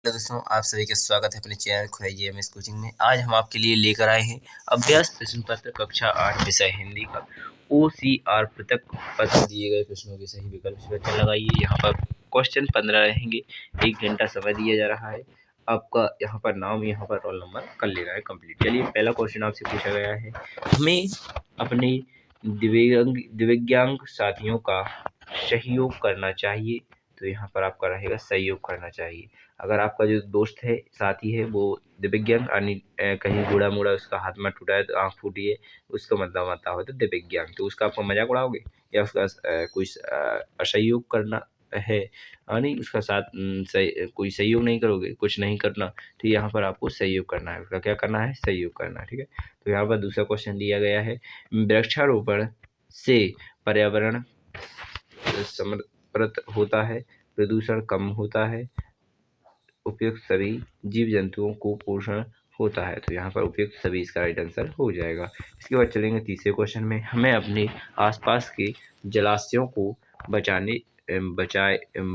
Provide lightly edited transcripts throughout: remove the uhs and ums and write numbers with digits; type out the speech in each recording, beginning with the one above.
Hello दोस्तों, आप सभी का स्वागत है अपने चैनल खुराइए एमएस कोचिंग में। आज हम आपके लिए लेकर आए हैं अभ्यास प्रश्न पत्र कक्षा 8 विषय हिंदी का OCR पृथक पत्र दिए गए प्रश्नों के सही विकल्प से बच्चा लगाइए। यहाँ पर क्वेश्चन 15 रहेंगे, 1 घंटा समय दिया जा रहा है। आपका यहाँ पर नाम, यहाँ पर रोल नंबर कर लेना है कंप्लीट। चलिए, पहला क्वेश्चन आपसे पूछा गया है, हमें अपने दिव्यांग साथियों का सहयोग करना चाहिए। तो यहाँ पर आपका रहेगा सहयोग करना चाहिए। अगर आपका जो दोस्त है, साथी है, वो दिव्यांग यानी कहीं बूढ़ा मूढ़ा उसका हाथ में टूटा है, तो आँख फूटी है, उसका मतलब आता हो तो दिव्यांग, तो उसका आपको मजाक उड़ाओगे या उसका कुछ असहयोग करना है, यानी उसका साथ कोई सहयोग नहीं करोगे, कुछ नहीं करना, तो यहाँ पर आपको सहयोग करना है। उसका क्या करना है? सहयोग करना है। ठीक है, तो यहाँ पर दूसरा क्वेश्चन दिया गया है, वृक्षारोपण से पर्यावरण समृद्ध होता है, प्रदूषण कम होता है, उपयुक्त सभी जीव जंतुओं को पोषण होता है। तो यहाँ पर उपयुक्त सभी इसका राइट आंसर हो जाएगा। इसके बाद चलेंगे तीसरे क्वेश्चन में, हमें अपने आसपास के जलाशयों को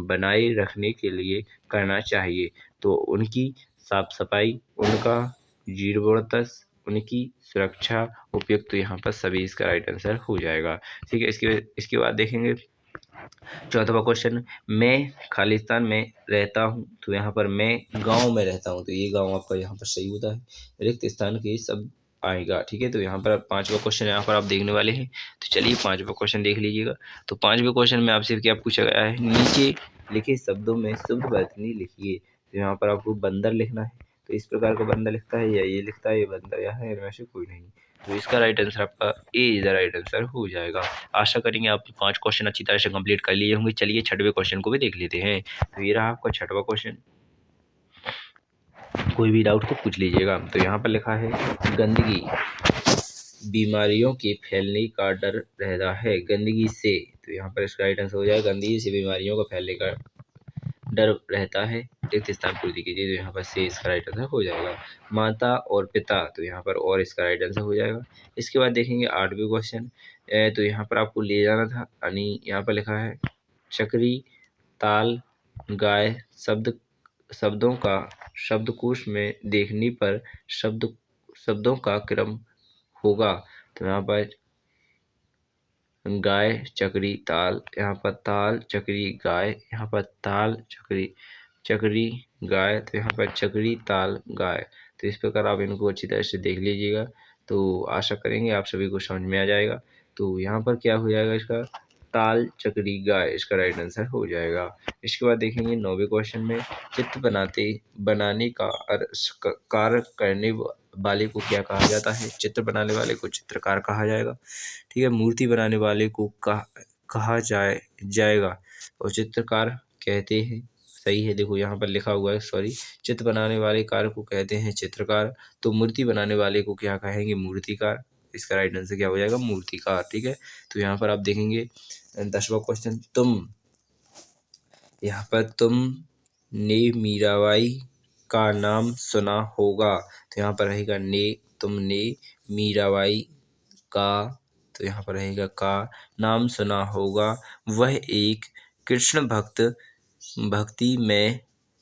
बनाए रखने के लिए करना चाहिए। तो उनकी साफ सफाई, उनका जीवरोधक, उनकी सुरक्षा, उपयुक्त, तो यहाँ पर सभी इसका राइट आंसर हो जाएगा। ठीक है, इसके बाद देखेंगे चौथा क्वेश्चन, मैं खालिस्तान में रहता हूँ। तो यहाँ पर मैं गांव में रहता हूँ, तो ये गांव आपका यहाँ पर सही होता है। रिक्त स्थान के सब आएगा। ठीक है, तो यहाँ पर पांचवा क्वेश्चन यहाँ पर आप देखने वाले हैं। तो चलिए पांचवा क्वेश्चन देख लीजिएगा। तो पांचवें क्वेश्चन में आपसे क्या पूछा गया है, नीचे लिखे शब्दों में शुद्ध वर्तनी लिखिए। तो यहाँ पर आपको बंदर लिखना है। तो इस प्रकार का बंदर लिखता है या ये लिखता है, ये बंदर या है, इनमें से कोई नहीं। तो इसका राइट आंसर आपका ए इज द राइट आंसर हो जाएगा। आशा करेंगे आप 5 क्वेश्चन अच्छी तरह से कंप्लीट कर लिए होंगे। चलिए छठवें क्वेश्चन को भी देख लेते हैं। तो ये रहा आपका छठवां क्वेश्चन, कोई भी डाउट को पूछ लीजिएगा। तो यहाँ पर लिखा है, गंदगी बीमारियों के फैलने का डर रहता है। गंदगी से, तो यहाँ पर इसका राइट आंसर हो जाएगा, गंदगी से बीमारियों का फैलने का डर रहता है, रिक्त स्थान पूर्ति कीजिए। तो यहाँ पर से इसका राइट आंसर हो जाएगा। माता और पिता, तो यहाँ पर और इसका राइट आंसर हो जाएगा। इसके बाद देखेंगे 8वें क्वेश्चन। तो यहाँ पर आपको ले जाना था, यानी यहाँ पर लिखा है, चक्री ताल गाय शब्दों का शब्दकोश में देखने पर शब्दों का क्रम होगा। तो यहाँ पर गाय चक्री ताल, यहाँ पर ताल चक्री गाय, यहाँ पर ताल चक्री गाय, तो यहाँ पर चक्री ताल गाय। तो इस प्रकार आप इनको अच्छी तरह से देख लीजिएगा। तो आशा करेंगे आप सभी को समझ में आ जाएगा। तो यहाँ पर क्या हो जाएगा, इसका ताल चक्री गाय इसका राइट आंसर हो जाएगा। इसके बाद देखेंगे 9वें क्वेश्चन में, चित्र बनाने का कार्य करने वाले को क्या कहा जाता है। चित्र बनाने वाले को चित्रकार कहा जाएगा। ठीक है, मूर्ति बनाने वाले को कहा जाएगा और चित्रकार कहते हैं। सही है, देखो यहाँ पर लिखा हुआ है, सॉरी, चित्र बनाने वाले कार्य को कहते हैं चित्रकार, तो मूर्ति बनाने वाले को क्या कहेंगे, मूर्तिकार। इसका राइट आंसर क्या हो जाएगा, मूर्तिकार। ठीक है, तो यहाँ पर आप देखेंगे 10वां क्वेश्चन, यहाँ पर तुमने मीराबाई का नाम सुना होगा। तो यहाँ पर रहेगा तुमने मीराबाई का, तो यहाँ पर रहेगा का नाम सुना होगा। वह एक कृष्ण भक्ति में,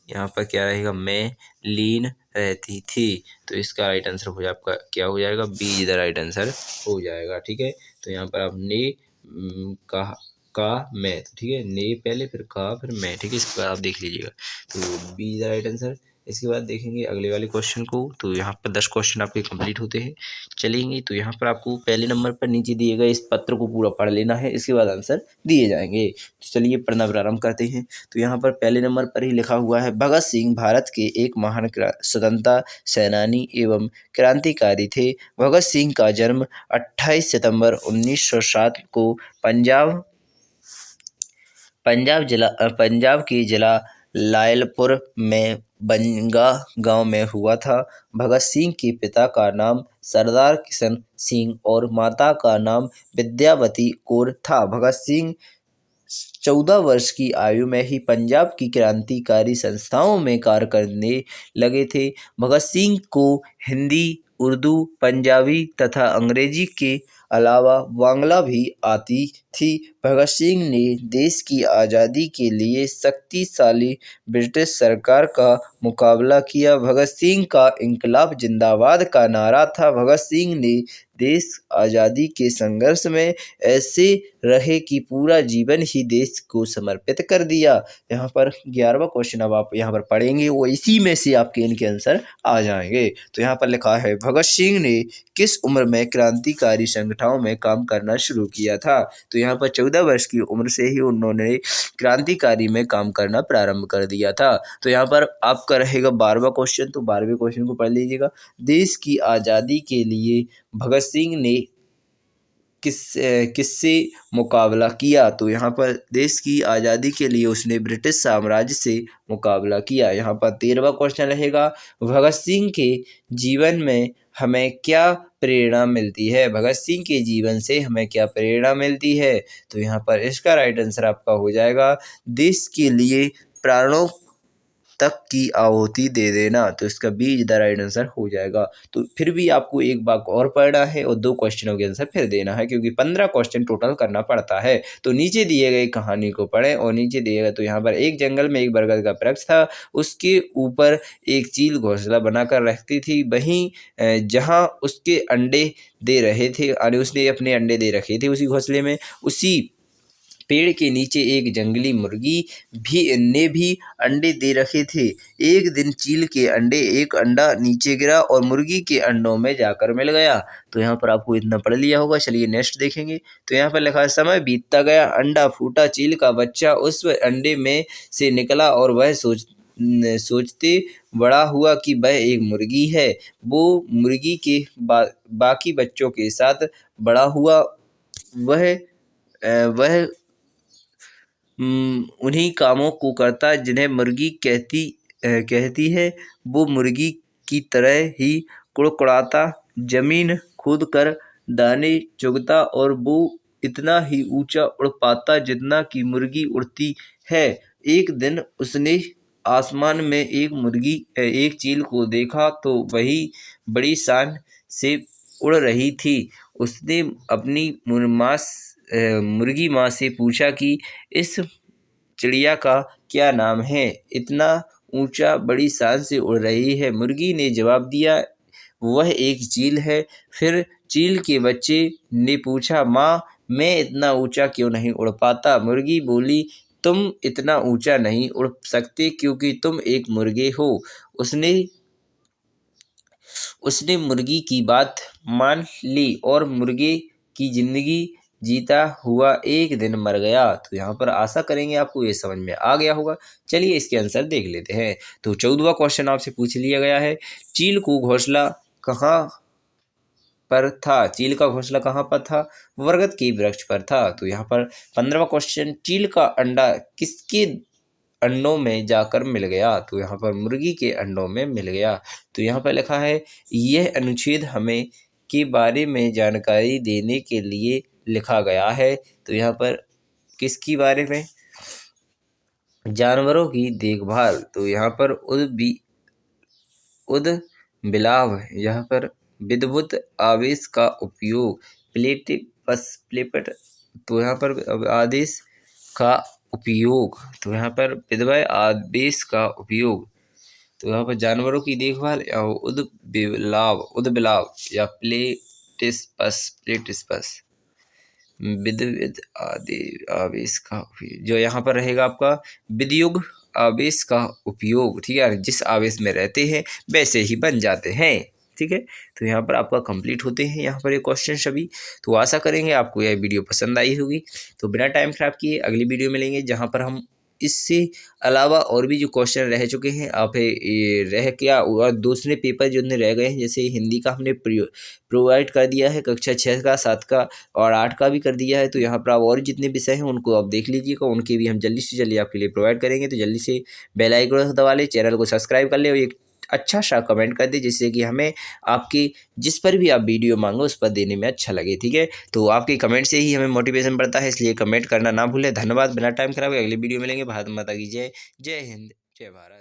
यहाँ पर क्या रहेगा, में लीन रहती थी। तो इसका राइट आंसर हो जाएगा आपका क्या हो जाएगा, बी द राइट आंसर हो जाएगा। ठीक है, तो यहाँ पर आप ने का मैं, तो ठीक है, ने पहले फिर का फिर मैं। ठीक है, इस पर आप देख लीजिएगा। तो बी द राइट आंसर। इसके बाद देखेंगे अगले वाले क्वेश्चन को। तो यहाँ पर 10 क्वेश्चन आपके कंप्लीट होते हैं। चलेंगे, तो यहाँ पर आपको पहले नंबर पर नीचे दिए गए इस पत्र को पूरा पढ़ लेना है, इसके बाद आंसर दिए जाएंगे। तो चलिए पढ़ना प्रारंभ करते हैं। तो यहाँ पर पहले नंबर पर ही लिखा हुआ है, भगत सिंह भारत के एक महान स्वतंत्रता सेनानी एवं क्रांतिकारी थे। भगत सिंह का जन्म 28 सितंबर 1907 को पंजाब के जिला लायलपुर में बंगा गांव में हुआ था। भगत सिंह के पिता का नाम सरदार किशन सिंह और माता का नाम विद्यावती कौर था। भगत सिंह 14 वर्ष की आयु में ही पंजाब की क्रांतिकारी संस्थाओं में कार्य करने लगे थे। भगत सिंह को हिंदी, उर्दू, पंजाबी तथा अंग्रेजी के अलावा बांग्ला भी आती थी। भगत सिंह ने देश की आज़ादी के लिए शक्तिशाली ब्रिटिश सरकार का मुकाबला किया। भगत सिंह का इंकलाब जिंदाबाद का नारा था। भगत सिंह ने देश आज़ादी के संघर्ष में ऐसे रहे कि पूरा जीवन ही देश को समर्पित कर दिया। यहाँ पर 11वां क्वेश्चन अब आप यहाँ पर पढ़ेंगे, वो इसी में से आपके इनके आंसर आ जाएंगे। तो यहाँ पर लिखा है, भगत सिंह ने किस उम्र में क्रांतिकारी संगठनों में काम करना शुरू किया था? तो यहाँ पर 14 वर्ष की उम्र से ही उन्होंने क्रांतिकारी में काम करना प्रारंभ कर दिया था। तो यहाँ पर आपका रहेगा 12वां क्वेश्चन, तो 12वें क्वेश्चन को पढ़ लीजिएगा। देश की आज़ादी के लिए भगत सिंह ने किससे मुकाबला किया? तो यहाँ पर देश की आज़ादी के लिए उसने ब्रिटिश साम्राज्य से मुकाबला किया। यहाँ पर 13वां क्वेश्चन रहेगा, भगत सिंह के जीवन में हमें क्या प्रेरणा मिलती है? भगत सिंह के जीवन से हमें क्या प्रेरणा मिलती है? तो यहाँ पर इसका राइट आंसर आपका हो जाएगा, देश के लिए प्राणों तक की आहुति दे देना। तो इसका बी द राइट आंसर हो जाएगा। तो फिर भी आपको एक बार और पढ़ना है और 2 क्वेश्चनों के आंसर फिर देना है, क्योंकि 15 क्वेश्चन टोटल करना पड़ता है। तो नीचे दिए गए कहानी को पढ़ें और नीचे दिए गए, तो यहाँ पर एक जंगल में एक बरगद का वृक्ष था, उसके ऊपर एक चील घोंसला बनाकर रखती थी। वहीं जहाँ उसके अंडे दे रहे थे, यानी उसने अपने अंडे दे रखे थे उसी घोंसले में, उसी पेड़ के नीचे एक जंगली मुर्गी ने भी अंडे दे रखे थे। एक दिन चील के एक अंडा नीचे गिरा और मुर्गी के अंडों में जाकर मिल गया। तो यहाँ पर आपको इतना पढ़ लिया होगा। चलिए नेक्स्ट देखेंगे। तो यहाँ पर लिखा है, समय बीतता गया, अंडा फूटा, चील का बच्चा उस अंडे में से निकला और वह सोचते बड़ा हुआ कि वह एक मुर्गी है। वो मुर्गी के बाकी बच्चों के साथ बड़ा हुआ। वह उन्हीं कामों को करता जिन्हें मुर्गी कहती है। वो मुर्गी की तरह ही कुड़कुड़ाता, जमीन खोदकर दाने चुगता और वो इतना ही ऊंचा उड़ पाता जितना कि मुर्गी उड़ती है। एक दिन उसने आसमान में एक चील को देखा, तो वही बड़ी शान से उड़ रही थी। उसने अपनी मुर्गी माँ से पूछा कि इस चिड़िया का क्या नाम है? इतना ऊंचा बड़ी शान से उड़ रही है। मुर्गी ने जवाब दिया, वह एक चील है। फिर चील के बच्चे ने पूछा, माँ मैं इतना ऊंचा क्यों नहीं उड़ पाता? मुर्गी बोली, तुम इतना ऊंचा नहीं उड़ सकते क्योंकि तुम एक मुर्गे हो। उसने मुर्गी की बात मान ली और मुर्गे की जिंदगी जीता हुआ एक दिन मर गया। तो यहाँ पर आशा करेंगे आपको ये समझ में आ गया होगा। चलिए इसके आंसर देख लेते हैं। तो 14वां क्वेश्चन आपसे पूछ लिया गया है, चील को घोंसला कहाँ पर था? चील का घोंसला कहाँ पर था? बरगद के वृक्ष पर था। तो यहाँ पर 15वां क्वेश्चन, चील का अंडा किसके अंडों में जाकर मिल गया? तो यहाँ पर मुर्गी के अंडों में मिल गया। तो यहाँ पर लिखा है, यह अनुच्छेद हमें के बारे में जानकारी देने के लिए लिखा गया है। तो यहाँ पर किसकी बारे में? जानवरों की देखभाल। तो यहाँ पर उद्भिलाव, यहाँ पर विद्युत आवेश का उपयोग, तो यहाँ पर आदेश का उपयोग, तो यहाँ पर विद्युत आवेश का उपयोग। तो यहाँ पर जानवरों की देखभाल या उद्भिलाव या प्लेटिस्पस विद्युत आवेश का उपयोग, जो यहाँ पर रहेगा आपका विद्युत आवेश का उपयोग। ठीक है, जिस आवेश में रहते हैं वैसे ही बन जाते हैं। ठीक है, तो यहाँ पर आपका कंप्लीट होते हैं यहाँ पर ये क्वेश्चन सभी। तो आशा करेंगे आपको यह वीडियो पसंद आई होगी। तो बिना टाइम खराब किए अगली वीडियो मिलेंगे, जहाँ पर हम इससे अलावा और भी जो क्वेश्चन रह चुके हैं आप और दूसरे पेपर जो रह गए हैं, जैसे हिंदी का हमने प्रोवाइड कर दिया है, कक्षा 6 का 7 का और 8 का भी कर दिया है। तो यहाँ पर आप और जितने विषय हैं उनको आप देख लीजिएगा, उनके भी हम जल्दी से जल्दी आपके लिए प्रोवाइड करेंगे। तो जल्दी से बेल आइकन दबा ले, चैनल को सब्सक्राइब कर ले और एक अच्छा सा कमेंट कर दे, जिससे कि हमें आपकी जिस पर भी आप वीडियो मांगो उस पर देने में अच्छा लगे। ठीक है, तो आपके कमेंट से ही हमें मोटिवेशन बढ़ता है, इसलिए कमेंट करना ना भूलें। धन्यवाद। बिना टाइम खराब अगली वीडियो मिलेंगे। भारत माता की जय। जय हिंद, जय भारत।